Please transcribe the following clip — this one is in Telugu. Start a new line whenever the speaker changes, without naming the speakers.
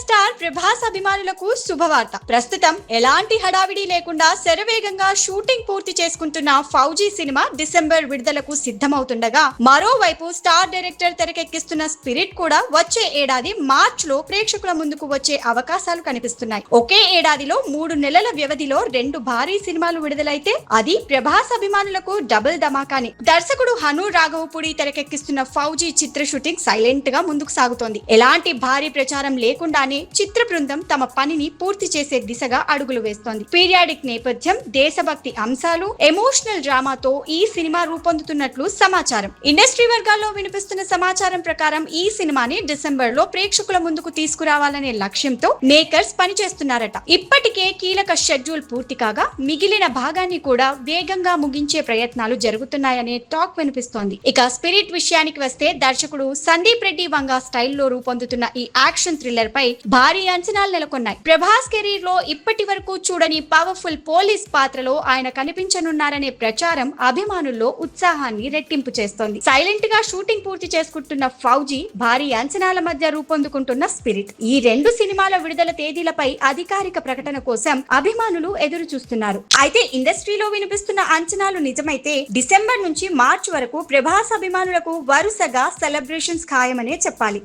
స్టార్ ప్రభాస్ అభిమానులకు శుభవార్త. ప్రస్తుతం ఎలాంటి హడావిడి లేకుండా శరవేగంగా షూటింగ్ పూర్తి చేసుకుంటున్న ఫౌజీ సినిమా డిసెంబర్ విడుదలకు సిద్ధమవుతుండగా, మరోవైపు స్టార్ డైరెక్టర్ తెరకెక్కిస్తున్న స్పిరిట్ కూడా వచ్చే ఏడాది మార్చ్ లో ప్రేక్షకుల ముందుకు వచ్చే అవకాశాలు కనిపిస్తున్నాయి. ఒకే ఏడాదిలో 3 నెలల వ్యవధిలో 2 భారీ సినిమాలు విడుదలైతే అది ప్రభాస్ అభిమానులకు డబుల్ ధమాకాని. దర్శకుడు హను రాఘవపూడి తెరకెక్కిస్తున్న ఫౌజీ చిత్ర షూటింగ్ సైలెంట్ గా ముందుకు సాగుతోంది. ఎలాంటి భారీ ప్రచారం లేకుండానే చిత్ర బృందం తమ పనిని పూర్తి చేసే దిశగా అడుగులు వేస్తోంది. పీరియాడిక్ నేపథ్యం, దేశభక్తి అంశాలు, ఎమోషనల్ డ్రామాతో ఈ సినిమా రూపొందుతున్నట్లు సమాచారం. ఇండస్ట్రీ వర్గాల్లో వినిపిస్తున్న సమాచారం ప్రకారం ఈ సినిమాని డిసెంబర్ లో ప్రేక్షకుల ముందుకు తీసుకురావాలనే లక్ష్యంతో మేకర్స్ పనిచేస్తున్నారట. ఇప్పటికే కీలక షెడ్యూల్ పూర్తి కాగా మిగిలిన భాగాన్ని కూడా వేగంగా ముగించే ప్రయత్నాలు జరుగుతున్నాయనే టాక్ వినిపిస్తోంది. ఇక స్పిరిట్ విషయానికి వస్తే దర్శకుడు సందీప్ రెడ్డి వంగా స్టైల్లో రూపొందుతున్న ఈ యాక్షన్ థ్రిల్లర్ పై భారీ అంచనాలు నెలకొన్నాయి. ప్రభాస్ కెరీర్ లో ఇప్పటి వరకు చూడని పవర్ఫుల్ పోలీస్ పాత్రలో ఆయన కనిపించనున్నారనే ప్రచారం అభిమానుల్లో ఉత్సాహాన్ని రెట్టింపు చేస్తోంది. సైలెంట్ గా షూటింగ్ పూర్తి చేసుకుంటున్న ఫౌజీ, భారీ అంచనాల మధ్య రూపొందుకుంటున్న స్పిరిట్, ఈ 2 సినిమాల విడుదల తేదీలపై అధికారిక ప్రకటన కోసం అభిమానులు ఎదురు చూస్తున్నారు. అయితే ఇండస్ట్రీలో వినిపిస్తున్న అంచనాలు నిజమైతే డిసెంబర్ నుంచి మార్చ్ వరకు ప్రభాస్ అభిమానులకు వరుసగా సెలబ్రేషన్స్ ఖాయమనే చెప్పాలి.